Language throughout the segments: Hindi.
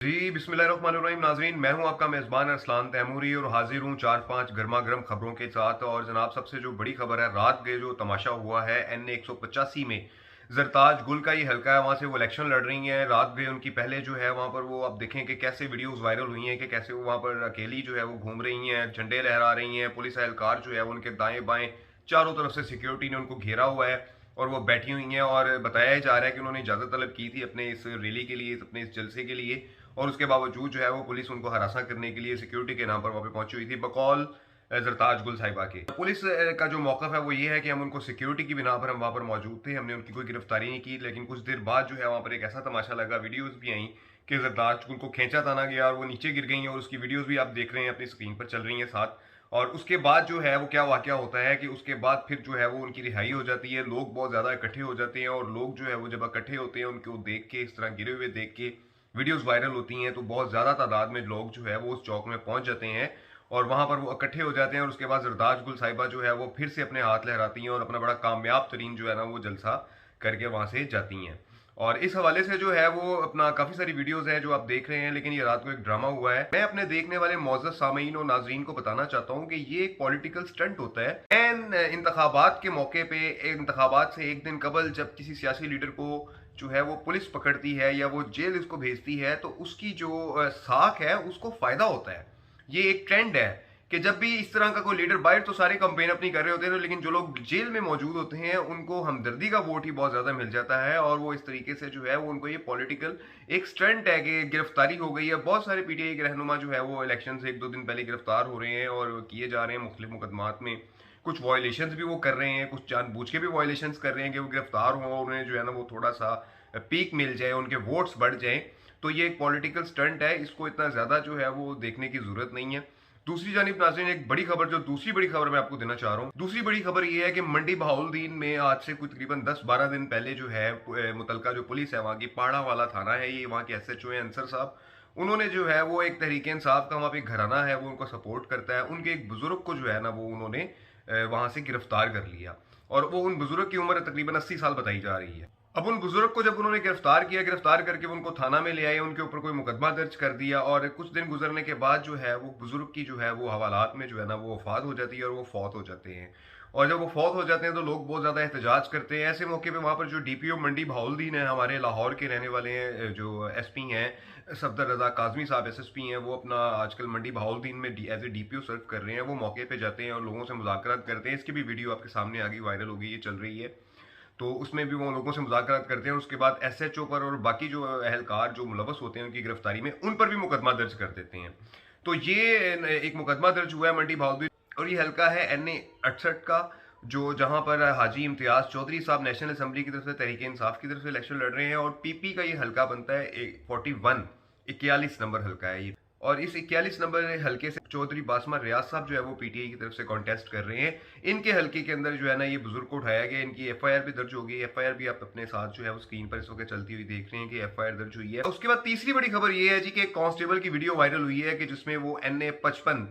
जी बिस्मिल्लाहिर्रहमानिर्रहीम नाजरीन, मैं हूं आपका मेज़बान अरसलान तैमूरी और हाजिर हूं 4-5 गर्मा गर्म खबरों के साथ। और जनाब, सबसे जो बड़ी खबर है, रात के जो तमाशा हुआ है NA 185 में जरताज गुल का ये हल्का है, वहां से वो इलेक्शन लड़ रही हैं। रात गए उनकी पहले जो है वहां पर वो आप देखें कि कैसे वीडियोस वायरल हुई हैं कि कैसे वो वहां पर अकेली जो है वो घूम रही हैं, झंडे लहरा रही हैं। पुलिस एहलकार जो है वो उनके दाएं बाएं चारों तरफ से सिक्योरिटी ने उनको घेरा हुआ है और वो बैठी हुई हैं। और बताया जा रहा है कि उन्होंने इजाज़त तलब की थी अपने इस रैली के लिए, अपने इस जलसे के लिए, और उसके बावजूद जो है वो पुलिस उनको हरासा करने के लिए सिक्योरिटी के नाम पर वहाँ पे पहुंची हुई थी बकौल जरताज गुल साहिबा के। पुलिस का जो मौकफ है वो ये है कि हम उनको सिक्योरिटी की बिना पर हम वहाँ पर मौजूद थे, हमने उनकी कोई गिरफ्तारी नहीं की। लेकिन कुछ देर बाद जो है वहाँ पर एक ऐसा तमाशा लगा, वीडियोज भी आई कि जरताज गुल को खींचा ताना गया और वो नीचे गिर गई हैं, और उसकी वीडियोज भी आप देख रहे हैं अपनी स्क्रीन पर चल रही हैं साथ। और उसके बाद जो है वो क्या वाकया होता है कि उसके बाद फिर जो है वो उनकी रिहाई हो जाती है। लोग बहुत ज़्यादा इकट्ठे हो जाते हैं और लोग जो है वो जब इकट्ठे होते हैं उनको देख के, इस तरह गिरे हुए देख के वीडियोस वायरल होती हैं, तो बहुत ज़्यादा तादाद में लोग जो है वो उस चौक में पहुंच जाते हैं और वहां पर वो इकट्ठे हो जाते हैं। और उसके बाद जरदाज गुल साहिबा जो है वो फिर से अपने हाथ लहराती हैं और अपना बड़ा कामयाब तरीन जो है ना वो जलसा करके वहां से जाती हैं। और इस हवाले से जो है वो अपना काफ़ी सारी वीडियोस हैं जो आप देख रहे हैं, लेकिन ये रात को एक ड्रामा हुआ है। मैं अपने देखने वाले मौजूद सामीन और नाजरीन को बताना चाहता हूँ कि ये एक पॉलिटिकल स्टंट होता है। एन इंतखाबात के मौके पे, इंतखाबात से एक दिन कबल, जब किसी सियासी लीडर को जो है वो पुलिस पकड़ती है या वो जेल इसको भेजती है, तो उसकी जो साख है उसको फायदा होता है। ये एक ट्रेंड है कि जब भी इस तरह का कोई लीडर, बाहर तो सारे कंपेन अपनी कर रहे होते हैं, लेकिन जो लोग जेल में मौजूद होते हैं उनको हमदर्दी का वोट ही बहुत ज्यादा मिल जाता है। और वो इस तरीके से जो है वो उनको ये पॉलिटिकल एक स्टंट है कि गिरफ्तारी हो गई है। बहुत सारे पीटीआई के रहनुमा जो है वो इलेक्शन से 1-2 दिन पहले गिरफ्तार हो रहे हैं और किए जा रहे हैं मुख्तलिफ मुकदमात में। कुछ वायलेशंस भी वो कर रहे हैं, कुछ जानबूझ के भी वायलेशंस कर रहे हैं कि वो गिरफ्तार हों और उन्हें जो है ना वो थोड़ा सा पीक मिल जाए, उनके वोट्स बढ़ जाएं। तो ये एक पॉलिटिकल स्टंट है, इसको इतना ज़्यादा जो है वो देखने की ज़रूरत नहीं है। दूसरी जानिब नाज़रीन, एक बड़ी खबर, जो दूसरी बड़ी खबर मैं आपको देना चाह रहा हूँ, दूसरी बड़ी खबर ये है कि मंडी बहाउलदीन में आज से कुछ तकरीबन 10-12 दिन पहले जो है मुतलका जो पुलिस है वहाँ की, पाड़ा वाला थाना है ये, वहाँ के SHO हैं अंसर साहब, उन्होंने जो है वो एक तहरीक इंसाफ का वहाँ पे घराना है वो उनको सपोर्ट करता है, उनके एक बुजुर्ग को जो है ना वो उन्होंने वहाँ से गिरफ्तार कर लिया। और वो उन बुजुर्ग की उम्र तकरीबन 80 साल बताई जा रही है। अब उन बुजुर्ग को जब उन्होंने गिरफ्तार किया, गिरफ्तार करके उनको थाना में ले आए, उनके ऊपर कोई मुकदमा दर्ज कर दिया, और कुछ दिन गुजरने के बाद जो है वो बुजुर्ग की जो है वो हवालात में जो है ना वो वफात हो जाती है और वो फौत हो जाते हैं। और जब वो फौत हो जाते हैं तो लोग बहुत ज़्यादा एहतजाज करते हैं। ऐसे मौके पे वहाँ पर जो DPO मंडी बहाउलदीन है, हमारे लाहौर के रहने वाले हैं, जो SP हैं सफदर रजा काजमी साहब, SSP हैं, वो अपना आजकल मंडी बहाउलदीन में एज ए DPO सर्व कर रहे हैं। वो मौके पे जाते हैं और लोगों से मुज़ाकरात करते हैं। इसकी भी वीडियो आपके सामने आ गई, वायरल हो गई, ये चल रही है। तो उसमें भी वो लोगों से मुज़ाकरात करते हैं। उसके बाद SHO पर और बाकी जो अहलकार जो मुलवस होते हैं उनकी गिरफ्तारी में, उन पर भी मुकदमा दर्ज कर देते हैं। तो ये एक मुकदमा दर्ज हुआ है मंडी बहाउलदीन, और ये हल्का है NA 68 का, जो जहां पर हाजी इम्तियाज चौधरी साहब नेशनल असम्बली की तरफ से, तहरीक इंसाफ की तरफ से इलेक्शन लड़ रहे हैं। और PP का ये हल्का बनता है 41 नंबर हल्का है ये। और इस 41 नंबर हल्के से चौधरी बासमा रियाज साहब जो है वो PTI की तरफ से कॉन्टेस्ट कर रहे हैं। इनके हल्के के अंदर जो है ना ये बुजुर्ग को उठाया गया, इनकी FIR भी दर्ज हो गई। FIR भी आप अपने साथ जो है वो स्क्रीन पर इस वक्त चलती हुई देख रहे हैं कि FIR दर्ज हुई है। उसके बाद तीसरी बड़ी खबर ये है जी कि एक कांस्टेबल की वीडियो वायरल हुई है कि जिसमें वो NA 55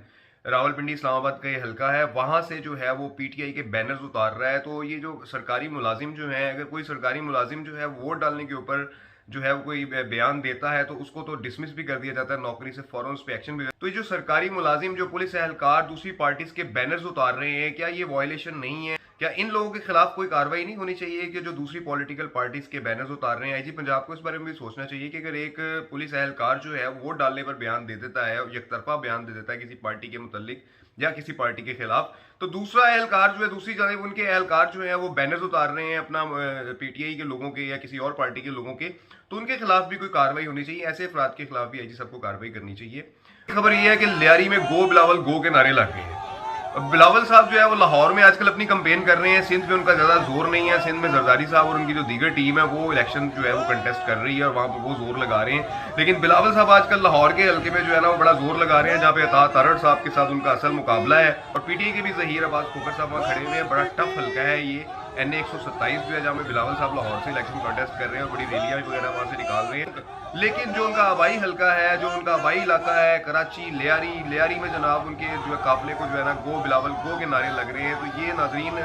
रावलपिंडी इस्लामाबाद का ये हल्का है, वहां से जो है वो PTI के बैनर्स उतार रहा है। तो ये जो सरकारी मुलाजिम जो है, अगर कोई सरकारी मुलाजिम जो है वोट डालने के ऊपर जो है वो कोई बयान देता है तो उसको तो डिसमिस भी कर दिया जाता है नौकरी से, फौरन उस पर एक्शन भी। तो ये जो सरकारी मुलाजिम, जो पुलिस एहलकार दूसरी पार्टीज के बैनर्स उतार रहे हैं, क्या ये वायलेशन नहीं है? क्या इन लोगों के खिलाफ कोई कार्रवाई नहीं होनी चाहिए कि जो दूसरी पॉलिटिकल पार्टीज के बैनर्स उतार रहे हैं? IG पंजाब को इस बारे में भी सोचना चाहिए कि अगर एक पुलिस एहलकार जो है वोट डालने पर बयान दे देता है, एकतरफा बयान दे देता है किसी पार्टी के मुतल्लिक या किसी पार्टी के खिलाफ, तो दूसरा एहलकार जो है, दूसरी जानिब उनके एहलकार जो है वो बैनर्स उतार रहे हैं अपना PTI के लोगों के या किसी और पार्टी के लोगों के, तो उनके खिलाफ भी कोई कार्रवाई होनी चाहिए। ऐसे अफराद के खिलाफ भी IG सबको कार्रवाई करनी चाहिए। खबर यह है कि लियारी में गो बिलावल गो के नारे लग गए हैं। बिलावल साहब जो है वो लाहौर में आजकल अपनी कंपेन कर रहे हैं। सिंध में उनका ज़्यादा जोर नहीं है। सिंध में जरदारी साहब और उनकी जो दीगर टीम है वो इलेक्शन जो है वो कंटेस्ट कर रही है और वहाँ पर वो जोर लगा रहे हैं। लेकिन बिलावल साहब आजकल लाहौर के हल्के में जो है ना वो बड़ा जोर लगा रहे हैं, जहाँ पे अता तारड़ साहब के साथ उनका असल मुकाबला है। और PTI के भी ज़हीर अब्बास खोखर साहब वहाँ खड़े हुए हैं। बड़ा टफ हल्का है ये NA 127 जो है, जहाँ पे बिलावल साहब लाहौर से इलेक्शन कंटेस्ट कर रहे हैं और बड़ी रैलियाँ वगैरह वहाँ से निकाल रहे हैं। लेकिन जो उनका आबाई हल्का है, जो उनका आबाई इलाका है कराची, लियारी में जनाब उनके जो है काफिले को जो है ना गो बिलावल गो के नारे लग रहे हैं। तो ये नाजरीन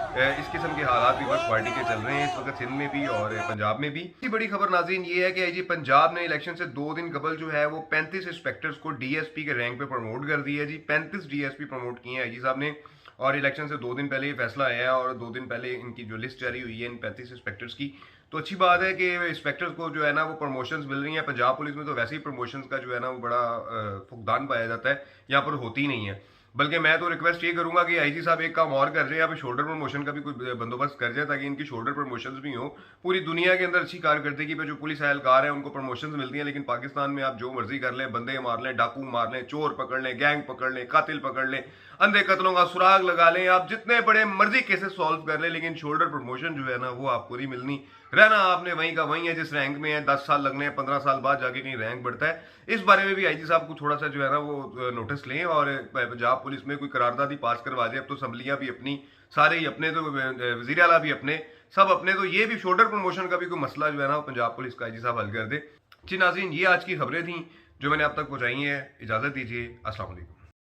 इस किस्म के हालात पीपल्स पार्टी के चल रहे हैं इस वक्त सिंध में भी और पंजाब में भी। इसकी बड़ी खबर नाज़रीन ये है कि आईजी पंजाब ने इलेक्शन से 2 दिन कबल जो है वो 35 इंस्पेक्टर्स को डीएसपी के रैंक पे प्रमोट कर दिया है जी। 35 डीएसपी प्रमोट किए हैं आईजी साहब ने, और इलेक्शन से 2 दिन पहले ये फैसला आया है और 2 दिन पहले इनकी जो लिस्ट जारी हुई है इन 35 इंस्पेक्टर्स की। तो अच्छी बात है कि इंस्पेक्टर्स को जो है ना वो प्रमोशंस मिल रही हैं। पंजाब पुलिस में तो वैसे ही प्रमोशंस का जो है ना वो बड़ा फुकदान पाया जाता है, यहाँ पर होती नहीं है। बल्कि मैं तो रिक्वेस्ट ये करूंगा कि आईजी साहब एक काम और कर रहे हैं, यहाँ पे शोल्डर प्रमोशन का भी कोई बंदोबस्त कर जाए ताकि इनकी शोल्डर प्रमोशंस भी हो। पूरी दुनिया के अंदर अच्छी कारकर्दगी पे जो पुलिस एहलकार है उनको प्रमोशंस मिलती हैं, लेकिन पाकिस्तान में आप जो मर्जी कर लें, बंदे मार लें, डाकू मार लें, चोर पकड़ लें, गैंग पकड़ लें, कातिल पकड़ लें, अंधे कत्लों का सुराग लगा लें, आप जितने बड़े मर्जी केसेस सॉल्व कर लें, लेकिन शोल्डर प्रमोशन जो है ना वो आपको नहीं मिलनी। रहना आपने वहीं का वहीं है जिस रैंक में है। 10 साल लगने हैं, 15 साल बाद जाके कहीं रैंक बढ़ता है। इस बारे में भी आईजी साहब को थोड़ा सा जो है ना वो नोटिस लें और पंजाब पुलिस में कोई करारदाद ही पास करवा दे। अब तो असम्बलियां भी अपनी, सारे ही अपने, तो वजीर आला भी अपने, सब अपने, तो ये भी शोल्डर प्रमोशन का भी कोई मसला जो है ना वो पंजाब पुलिस का आईजी साहब हल कर दे। जी नाज़रीन, ये आज की खबरें थी जो मैंने अब तक पहुंचाई हैं। इजाजत दीजिए, अस्सलाम वालेकुम।